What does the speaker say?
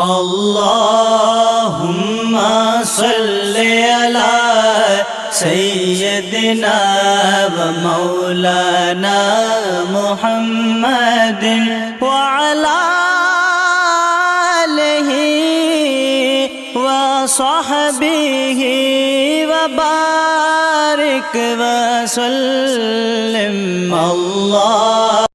अल्लाहुम्मा सल्लि अला सय्यदिना व मौलाना मुहम्मदिन व अला आलिहि व सहबिहि व बारिक व सल्लिम। अल्लाह